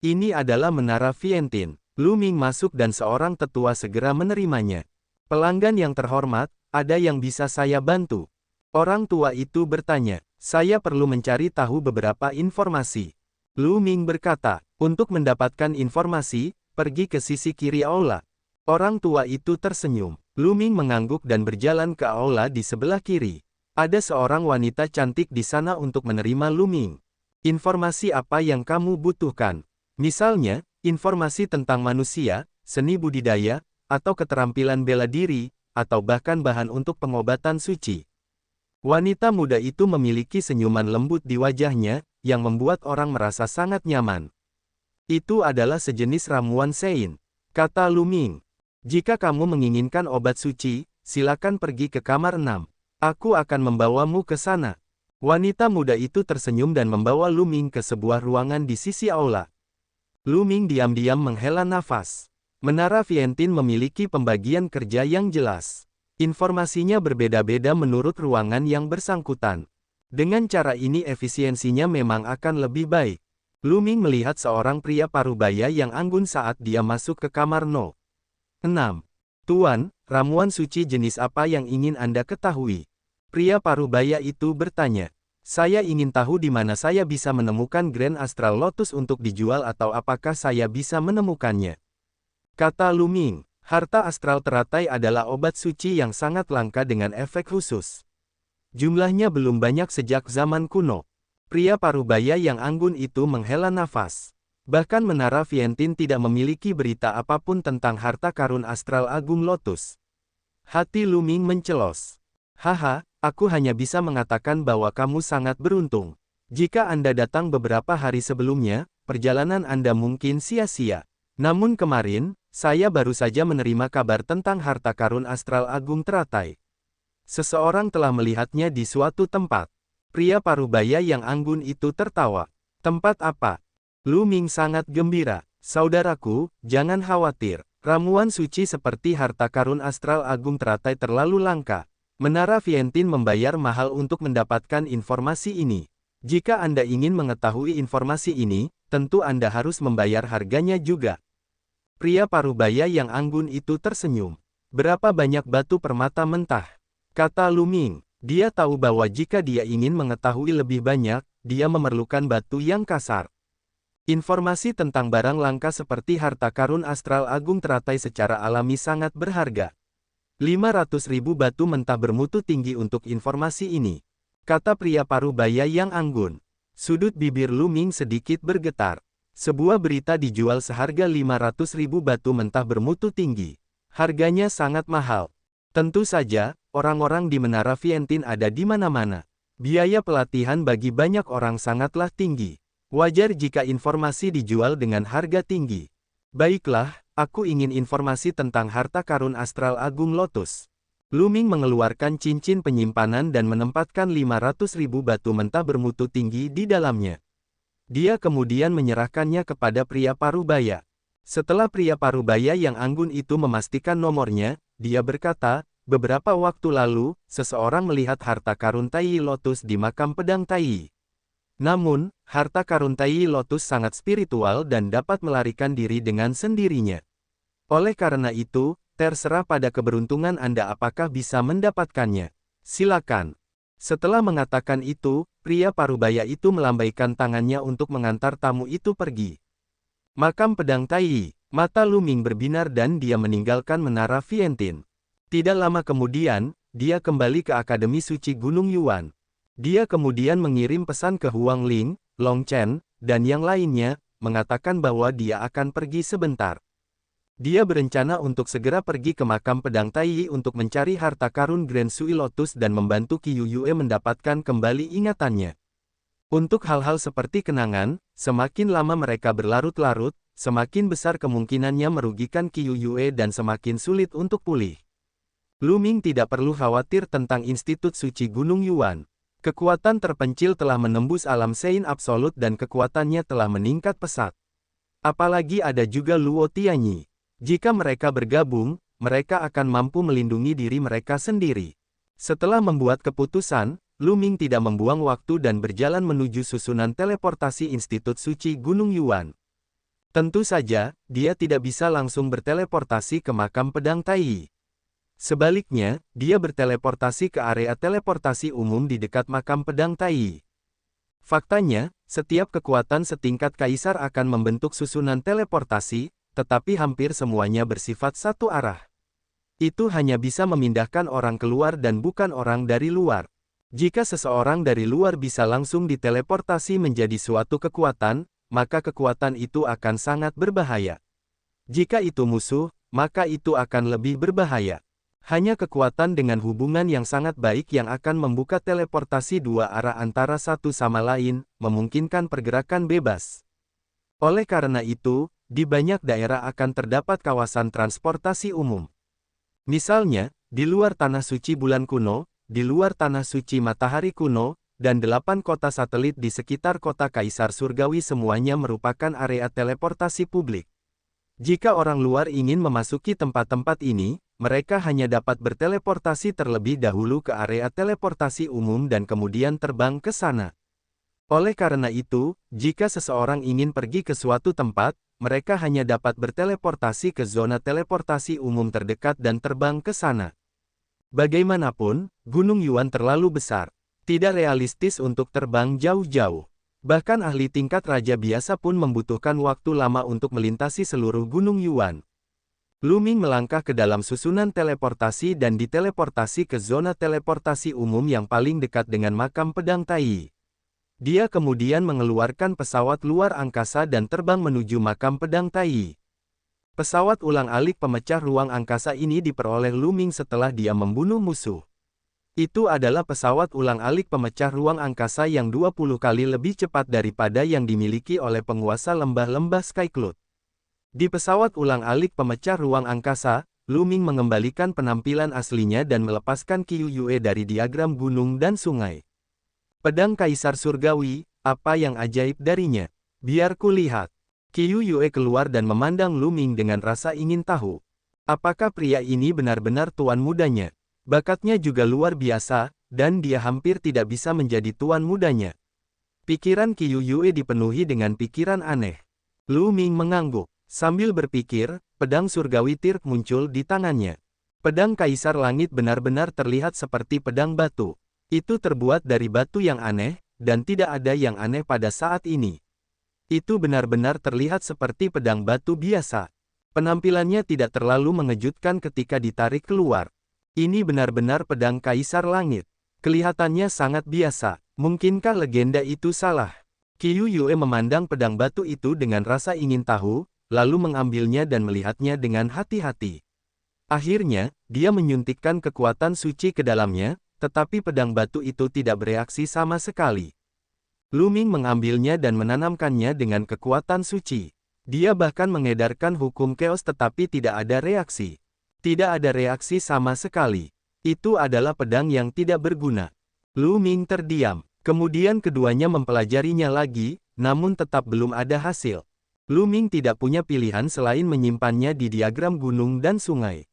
Ini adalah Menara Vientin. Lu Ming masuk dan seorang tetua segera menerimanya. Pelanggan yang terhormat, ada yang bisa saya bantu? Orang tua itu bertanya. Saya perlu mencari tahu beberapa informasi. Lu Ming berkata, untuk mendapatkan informasi, pergi ke sisi kiri aula. Orang tua itu tersenyum. Lu Ming mengangguk dan berjalan ke aula di sebelah kiri. Ada seorang wanita cantik di sana untuk menerima Lu Ming. Informasi apa yang kamu butuhkan? Misalnya, informasi tentang manusia, seni budidaya, atau keterampilan bela diri, atau bahkan bahan untuk pengobatan suci. Wanita muda itu memiliki senyuman lembut di wajahnya, yang membuat orang merasa sangat nyaman. Itu adalah sejenis ramuan Sein, kata Lu Ming. Jika kamu menginginkan obat suci, silakan pergi ke kamar 6. Aku akan membawamu ke sana. Wanita muda itu tersenyum dan membawa Lu Ming ke sebuah ruangan di sisi aula. Lu Ming diam-diam menghela nafas. Menara Vientin memiliki pembagian kerja yang jelas. Informasinya berbeda-beda menurut ruangan yang bersangkutan. Dengan cara ini efisiensinya memang akan lebih baik. Lu Ming melihat seorang pria parubaya yang anggun saat dia masuk ke kamar No. 6. Tuan, ramuan suci jenis apa yang ingin Anda ketahui? Pria parubaya itu bertanya. Saya ingin tahu di mana saya bisa menemukan Grand Astral Lotus untuk dijual atau apakah saya bisa menemukannya. Kata Lu Ming, harta astral teratai adalah obat suci yang sangat langka dengan efek khusus. Jumlahnya belum banyak sejak zaman kuno. Pria parubaya yang anggun itu menghela nafas. Bahkan Menara Vientin tidak memiliki berita apapun tentang harta karun astral Agung Lotus. Hati Lu Ming mencelos. Haha, aku hanya bisa mengatakan bahwa kamu sangat beruntung. Jika Anda datang beberapa hari sebelumnya, perjalanan Anda mungkin sia-sia. Namun kemarin, saya baru saja menerima kabar tentang harta karun astral Agung teratai. Seseorang telah melihatnya di suatu tempat. Pria parubaya yang anggun itu tertawa. Tempat apa? Lu Ming sangat gembira. Saudaraku, jangan khawatir. Ramuan suci seperti harta karun astral Agung teratai terlalu langka. Menara Vientin membayar mahal untuk mendapatkan informasi ini. Jika Anda ingin mengetahui informasi ini, tentu Anda harus membayar harganya juga. Pria parubaya yang anggun itu tersenyum. Berapa banyak batu permata mentah? Kata Lu Ming. Dia tahu bahwa jika dia ingin mengetahui lebih banyak, dia memerlukan batu yang kasar. Informasi tentang barang langka seperti harta karun astral Agung teratai secara alami sangat berharga. 500.000 batu mentah bermutu tinggi untuk informasi ini. Kata pria parubaya yang anggun. Sudut bibir Lu Ming sedikit bergetar. Sebuah berita dijual seharga 500.000 batu mentah bermutu tinggi. Harganya sangat mahal. Tentu saja, orang-orang di Menara Vientin ada di mana-mana. Biaya pelatihan bagi banyak orang sangatlah tinggi. Wajar jika informasi dijual dengan harga tinggi. Baiklah, aku ingin informasi tentang harta karun astral Agung Lotus. Lu Ming mengeluarkan cincin penyimpanan dan menempatkan 500.000 batu mentah bermutu tinggi di dalamnya. Dia kemudian menyerahkannya kepada pria parubaya. Setelah pria parubaya yang anggun itu memastikan nomornya, dia berkata, beberapa waktu lalu, seseorang melihat harta karun Tai Lotus di makam pedang Tai. Namun, harta karun Tai Lotus sangat spiritual dan dapat melarikan diri dengan sendirinya. Oleh karena itu, terserah pada keberuntungan Anda apakah bisa mendapatkannya. Silakan. Setelah mengatakan itu, pria parubaya itu melambaikan tangannya untuk mengantar tamu itu pergi. Makam pedang Tai. Mata Lu Ming berbinar dan dia meninggalkan menara Vientin. Tidak lama kemudian, dia kembali ke Akademi Suci Gunung Yuan. Dia kemudian mengirim pesan ke Huang Ling, Long Chen, dan yang lainnya, mengatakan bahwa dia akan pergi sebentar. Dia berencana untuk segera pergi ke makam pedang Tai untuk mencari harta karun Grand Sui Lotus dan membantu Qiu Yue mendapatkan kembali ingatannya. Untuk hal-hal seperti kenangan, semakin lama mereka berlarut-larut, semakin besar kemungkinannya merugikan Qiu Yue dan semakin sulit untuk pulih. Lu Ming tidak perlu khawatir tentang Institut Suci Gunung Yuan. Kekuatan terpencil telah menembus alam Sein absolut dan kekuatannya telah meningkat pesat. Apalagi ada juga Luo Tianyi. Jika mereka bergabung, mereka akan mampu melindungi diri mereka sendiri. Setelah membuat keputusan, Lu Ming tidak membuang waktu dan berjalan menuju susunan teleportasi Institut Suci Gunung Yuan. Tentu saja, dia tidak bisa langsung berteleportasi ke makam pedang Tai. Sebaliknya, dia berteleportasi ke area teleportasi umum di dekat makam pedang Tai. Faktanya, setiap kekuatan setingkat kaisar akan membentuk susunan teleportasi, tetapi hampir semuanya bersifat satu arah. Itu hanya bisa memindahkan orang keluar dan bukan orang dari luar. Jika seseorang dari luar bisa langsung diteleportasi menjadi suatu kekuatan, maka kekuatan itu akan sangat berbahaya. Jika itu musuh, maka itu akan lebih berbahaya. Hanya kekuatan dengan hubungan yang sangat baik yang akan membuka teleportasi dua arah antara satu sama lain, memungkinkan pergerakan bebas. Oleh karena itu, di banyak daerah akan terdapat kawasan transportasi umum. Misalnya, di luar Tanah Suci Bulan Kuno, di luar Tanah Suci Matahari Kuno, dan 8 kota satelit di sekitar kota Kaisar Surgawi semuanya merupakan area teleportasi publik. Jika orang luar ingin memasuki tempat-tempat ini, mereka hanya dapat berteleportasi terlebih dahulu ke area teleportasi umum dan kemudian terbang ke sana. Oleh karena itu, jika seseorang ingin pergi ke suatu tempat, mereka hanya dapat berteleportasi ke zona teleportasi umum terdekat dan terbang ke sana. Bagaimanapun, Gunung Yuan terlalu besar. Tidak realistis untuk terbang jauh-jauh. Bahkan ahli tingkat raja biasa pun membutuhkan waktu lama untuk melintasi seluruh Gunung Yuan. Lu Ming melangkah ke dalam susunan teleportasi dan diteleportasi ke zona teleportasi umum yang paling dekat dengan makam pedang Tai. Dia kemudian mengeluarkan pesawat luar angkasa dan terbang menuju makam pedang Tai. Pesawat ulang-alik pemecah ruang angkasa ini diperoleh Lu Ming setelah dia membunuh musuh. Itu adalah pesawat ulang-alik pemecah ruang angkasa yang 20 kali lebih cepat daripada yang dimiliki oleh penguasa lembah-lembah Skycloud. Di pesawat ulang-alik pemecah ruang angkasa, Lu Ming mengembalikan penampilan aslinya dan melepaskan Qiu Yue dari diagram gunung dan sungai. Pedang Kaisar Surgawi, apa yang ajaib darinya? Biar kulihat. Qiu Yue keluar dan memandang Lu Ming dengan rasa ingin tahu. Apakah pria ini benar-benar tuan mudanya? Bakatnya juga luar biasa, dan dia hampir tidak bisa menjadi tuan mudanya. Pikiran Qiu Yue dipenuhi dengan pikiran aneh. Lu Ming mengangguk. Sambil berpikir, pedang surgawi Tirk muncul di tangannya. Pedang Kaisar Langit benar-benar terlihat seperti pedang batu. Itu terbuat dari batu yang aneh, dan tidak ada yang aneh pada saat ini. Itu benar-benar terlihat seperti pedang batu biasa. Penampilannya tidak terlalu mengejutkan ketika ditarik keluar. Ini benar-benar pedang Kaisar Langit. Kelihatannya sangat biasa. Mungkinkah legenda itu salah? Qiu Yue memandang pedang batu itu dengan rasa ingin tahu, lalu mengambilnya dan melihatnya dengan hati-hati. Akhirnya, dia menyuntikkan kekuatan suci ke dalamnya, tetapi pedang batu itu tidak bereaksi sama sekali. Lu Ming mengambilnya dan menanamkannya dengan kekuatan suci. Dia bahkan mengedarkan hukum chaos tetapi tidak ada reaksi. Tidak ada reaksi sama sekali. Itu adalah pedang yang tidak berguna. Lu Ming terdiam. Kemudian keduanya mempelajarinya lagi, namun tetap belum ada hasil. Lu Ming tidak punya pilihan selain menyimpannya di diagram gunung dan sungai.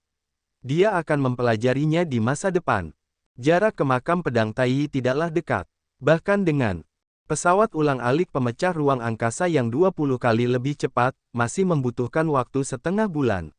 Dia akan mempelajarinya di masa depan. Jarak ke makam pedang Tai tidaklah dekat. Bahkan dengan pesawat ulang-alik pemecah ruang angkasa yang 20 kali lebih cepat, masih membutuhkan waktu setengah bulan.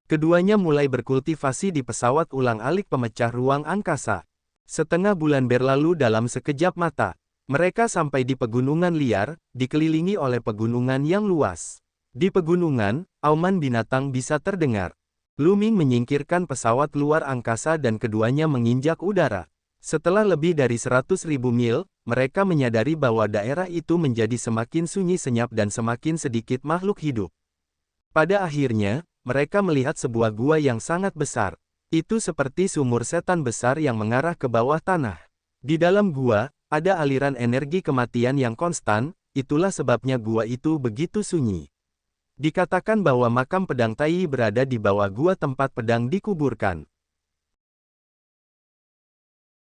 Keduanya mulai berkultivasi di pesawat ulang-alik pemecah ruang angkasa. Setengah bulan berlalu dalam sekejap mata. Mereka sampai di pegunungan liar, dikelilingi oleh pegunungan yang luas. Di pegunungan, auman binatang bisa terdengar. Lu Ming menyingkirkan pesawat luar angkasa dan keduanya menginjak udara. Setelah lebih dari 100.000 mil, mereka menyadari bahwa daerah itu menjadi semakin sunyi senyap dan semakin sedikit makhluk hidup. Pada akhirnya, mereka melihat sebuah gua yang sangat besar. Itu seperti sumur setan besar yang mengarah ke bawah tanah. Di dalam gua, ada aliran energi kematian yang konstan, itulah sebabnya gua itu begitu sunyi. Dikatakan bahwa makam pedang Tai berada di bawah gua tempat pedang dikuburkan.